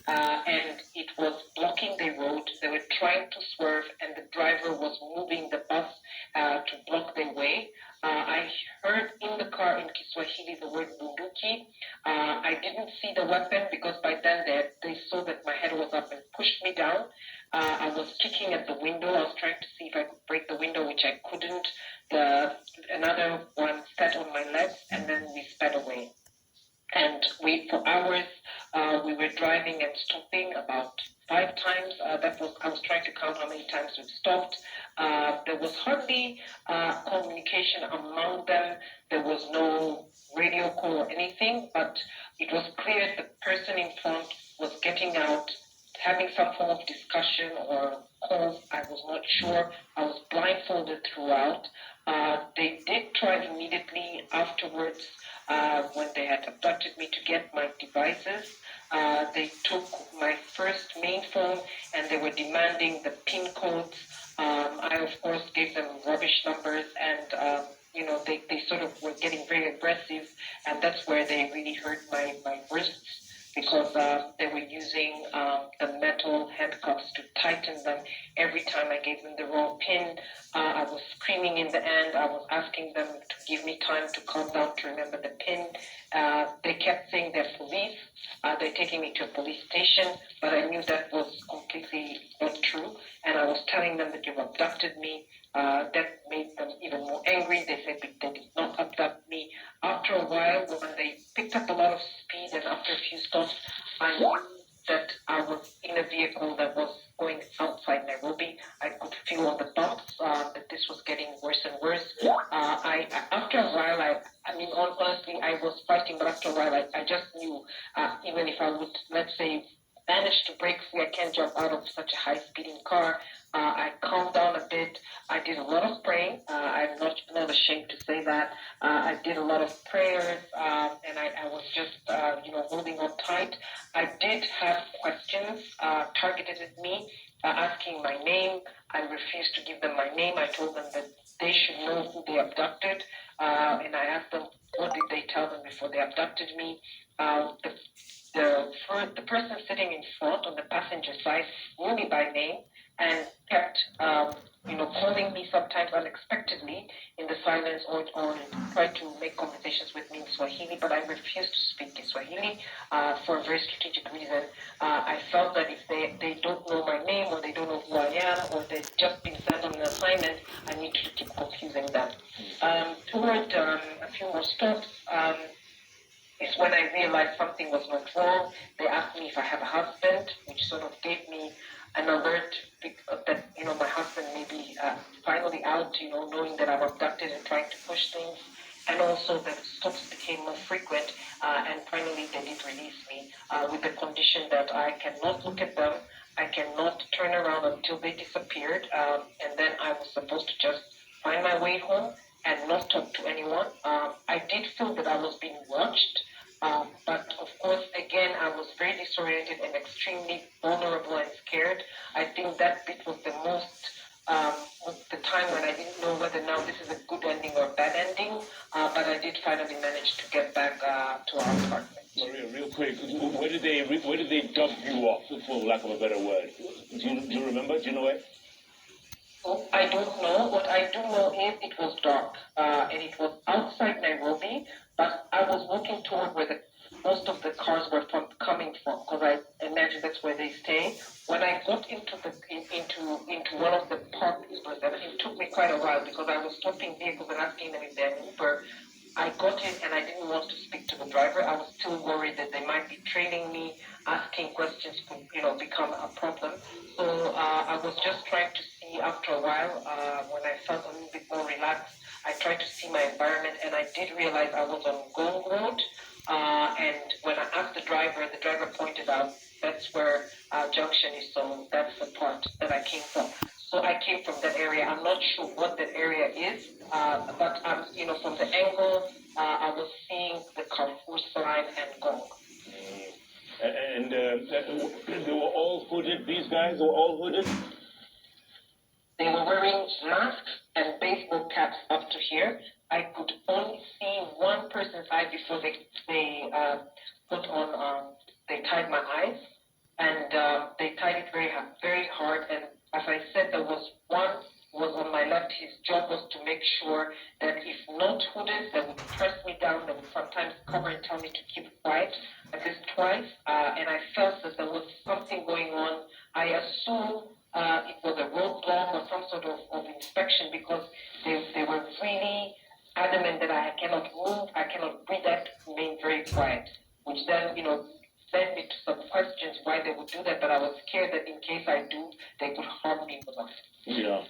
and it was blocking the road. They were trying to swerve, and the driver was moving the bus to block their way. I heard in the car in Kiswahili the word bunduki. I didn't see the weapon because by then they saw that my head was up and pushed me down. I was kicking at the window. I was trying to see if I could break the window, which I couldn't. Another one sat on my legs, and then we sped away. And for hours, we were driving and stopping about 5 times. I was trying to count how many times we've stopped. There was hardly communication among them. There was no radio call or anything, but it was clear the person in front was getting out, having some form of discussion or calls. I was not sure. I was blindfolded throughout. They did try immediately afterwards, when they had abducted me, to get my devices. They took my first main phone and they were demanding the PIN codes. I, of course, gave them rubbish numbers, and they sort of were getting very aggressive, and that's where they really hurt my wrists, because they were using the metal handcuffs to tighten them every time I gave them the wrong pin. I was screaming in the end. I was asking them to give me time to calm down, to remember the pin. They kept saying they're police. They're taking me to a police station, but I knew that was completely not true. And I was telling them that you've abducted me. That made them even more angry. They said that they did not abduct me. After a while, when they picked up a lot of speed, and after a few stops, I knew that I was in a vehicle that was going outside Nairobi. I could feel on the bumps that this was getting worse and worse. After a while, honestly, I was fighting, but after a while, I just knew, even if I would, let's say, manage to break free, I can't jump out of such a high-speeding car. I calmed down a bit. I did a lot of praying. I'm not ashamed to say that. I did a lot of prayers, and I was just, holding on tight. I did have questions targeted at me, asking my name. I refused to give them my name. I told them that they should know who they abducted, and I asked them, what did they tell them before they abducted me? The person sitting in front on the passenger side knew me by name and kept, calling me sometimes unexpectedly in the silence, or tried to make conversations with me in Swahili, but I refused to speak in Swahili for a very strategic reason. I felt that if they don't know my name, or they don't know who I am, or they've just been sent on an assignment, I need to keep confusing them. Toward a few more stops, is when I realized something was not wrong. They asked me if I have a husband, which sort of gave me an alert that, my husband may be finally out, knowing that I'm abducted and trying to push things. And also the stops became more frequent, and finally they did release me with the condition that I cannot look at them, I cannot turn around until they disappeared, and then I was supposed to just find my way home and not talk to anyone. I did feel that I was being watched, but of course, again, I was very disoriented and extremely vulnerable and scared. I think that bit was the most, the time when I didn't know whether now this is a good ending or a bad ending, but I did finally manage to get back to our apartment. Maria, real quick, where did they dump you off, for lack of a better word? Do you remember? Do you know it? I don't know. What I do know is it was dark, and it was outside Nairobi, but I was walking toward where most of the cars were coming from, because I imagine that's where they stay. When I got into one of the parked Ubers, and it took me quite a while because I was stopping vehicles and asking them if they're an Uber. I got in and I didn't want to speak to the driver. I was still worried that they might be trailing me, asking questions could, become a problem. So I was just trying to see after a while, when I felt a little bit more relaxed, I tried to see my environment, and I did realize I was on Gong Road. And when I asked the driver pointed out that's where Junction is, so that's the part that I came from. So I came from that area. I'm not sure what that area is, but from the angle, I was seeing the Carrefour sign and Gong. And they were all hooded. These guys were all hooded. They were wearing masks and baseball caps up to here. I could only see one person's eye before they tied my eyes. and they tied it very hard. And as I said, there was one was on my left. His job was to make sure that if not hooded, they would press me down. They would sometimes cover and tell me to keep quiet, at least twice. And I felt that there was something going on. I assume it was a roadblock or some sort of inspection, because they were really adamant that I cannot move, I cannot breathe, I have to remain very quiet, which then, led me to some questions why they would do that, but I was scared that in case I do, they could harm me more. Yeah.